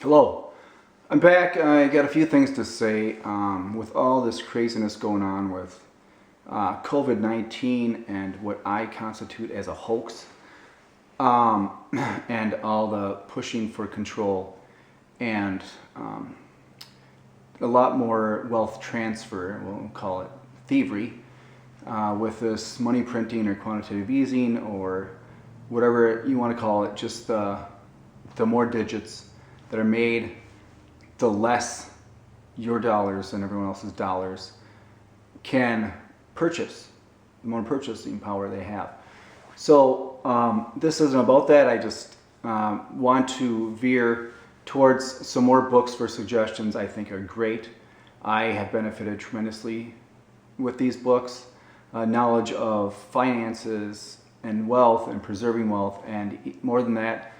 Hello, I'm back. I got a few things to say. With all this craziness going on with COVID-19 and what I constitute as a hoax, and all the pushing for control and a lot more wealth transfer, we'll call it thievery, with this money printing or quantitative easing or whatever you want to call it, just the more digits that are made, the less your dollars and everyone else's dollars can purchase, the more purchasing power they have. So this isn't about that. I just want to veer towards some more books for suggestions I think are great. I have benefited tremendously with these books. Knowledge of finances and wealth and preserving wealth, and more than that,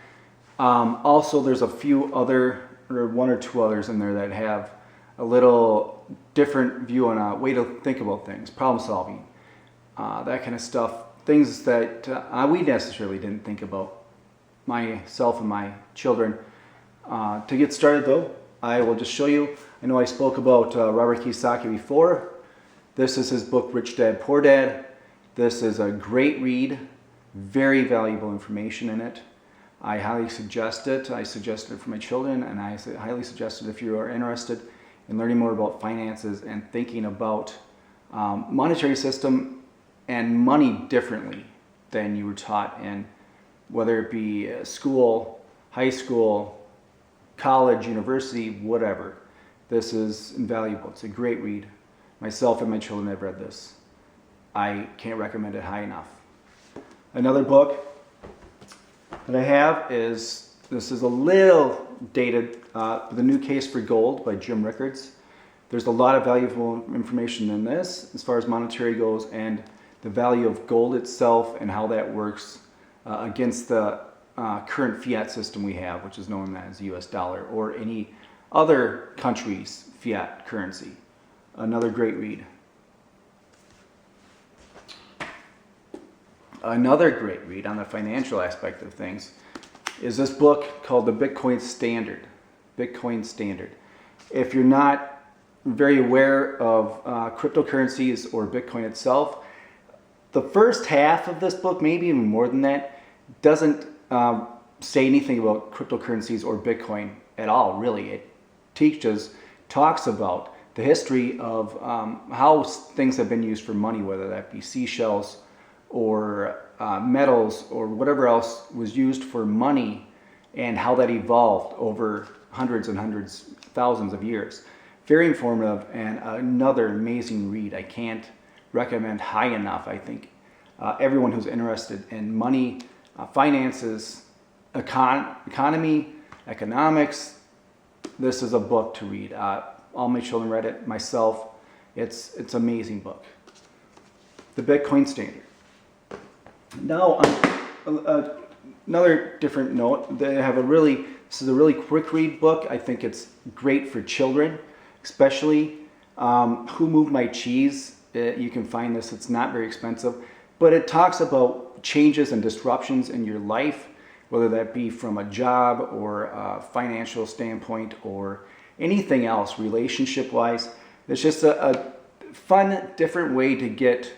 also there's a few other, or one or two others in there that have a little different view on a way to think about things, problem solving, that kind of stuff, things that we necessarily didn't think about, myself and my children. To get started though, I will just show you. I know I spoke about Robert Kiyosaki before. This is his book, Rich Dad, Poor Dad. This is a great read, very valuable information in it. I highly suggest it. I suggest it for my children, and I highly suggest it if you are interested in learning more about finances and thinking about monetary system and money differently than you were taught in, whether it be school, high school, college, university, whatever. This is invaluable. It's a great read. Myself and my children have read this. I can't recommend it high enough. Another book that I have is, this is a little dated, The New Case for Gold by Jim Rickards. There's a lot of valuable information in this as far as monetary goes, and the value of gold itself and how that works against the current fiat system we have, which is known as the US dollar or any other country's fiat currency. Another great read. Another great read on the financial aspect of things is this book called The Bitcoin Standard. Bitcoin Standard. If you're not very aware of cryptocurrencies or Bitcoin itself, the first half of this book, maybe even more than that, doesn't say anything about cryptocurrencies or Bitcoin at all, really. It talks about the history of how things have been used for money, whether that be seashells or metals or whatever else was used for money, and how that evolved over hundreds and hundreds, thousands of years. Very informative and another amazing read. I can't recommend high enough. I think everyone who's interested in money, finances, economy, economics, this is a book to read. All my children read it, myself. It's an amazing book. The Bitcoin Standard. Now, on another different note, this is a really quick read book. I think it's great for children, especially. Who Moved My Cheese? You can find this. It's not very expensive, but it talks about changes and disruptions in your life, whether that be from a job or a financial standpoint or anything else, relationship-wise. It's just a fun, different way to get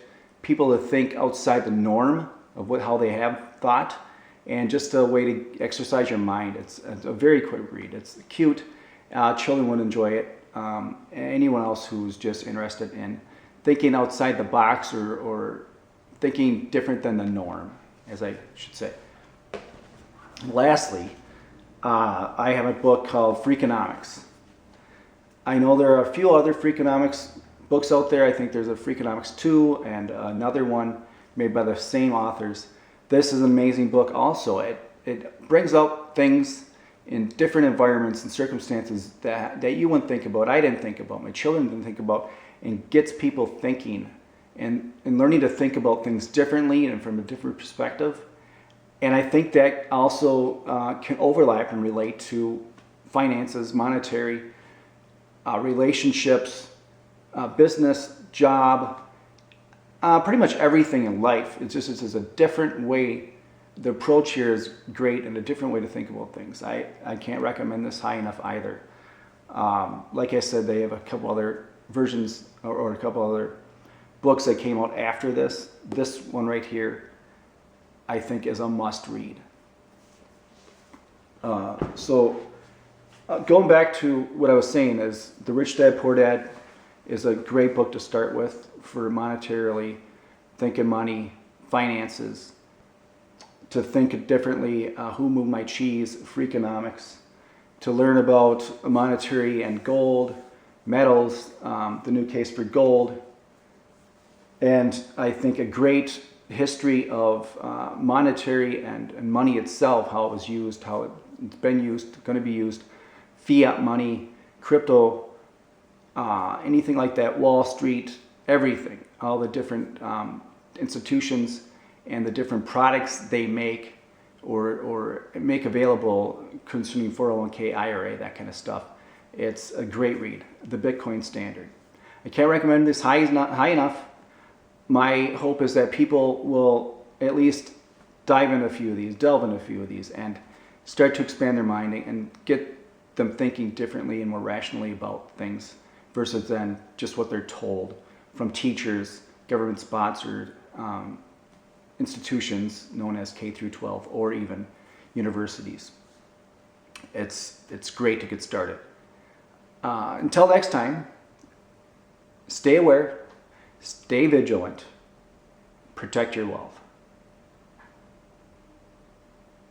people to think outside the norm of how they have thought, and just a way to exercise your mind. It's a very quick read. It's cute. Children would enjoy it. Anyone else who's just interested in thinking outside the box or thinking different than the norm, as I should say. Lastly, I have a book called Freakonomics. I know there are a few other Freakonomics books out there. I think there's a Freakonomics 2 and another one made by the same authors. This is an amazing book also. It brings out things in different environments and circumstances that you wouldn't think about, I didn't think about, my children didn't think about, and gets people thinking and learning to think about things differently and from a different perspective. And I think that also can overlap and relate to finances, monetary, relationships, business, job, pretty much everything in life. It's a different way the approach here is great and a different way to think about things. I can't recommend this high enough either. Like I said, they have a couple other versions or a couple other books that came out after this. This one right here, I think, is a must read. Going back to what I was saying is The Rich Dad, Poor Dad is a great book to start with for monetarily thinking money, finances, to think differently, Who Moved My Cheese, Freakonomics, to learn about monetary and gold, metals, the new case for gold, and I think a great history of monetary and money itself, how it was used, how it's been used, going to be used, fiat money, crypto, anything like that, Wall Street, everything, all the different institutions and the different products they make or make available concerning 401k, IRA, that kind of stuff. It's a great read, The Bitcoin Standard. I can't recommend this high enough. My hope is that people will at least delve into a few of these, and start to expand their mind and get them thinking differently and more rationally about things versus then just what they're told from teachers, government-sponsored institutions known as K through 12 or even universities. It's great to get started. Until next time, stay aware, stay vigilant, protect your wealth.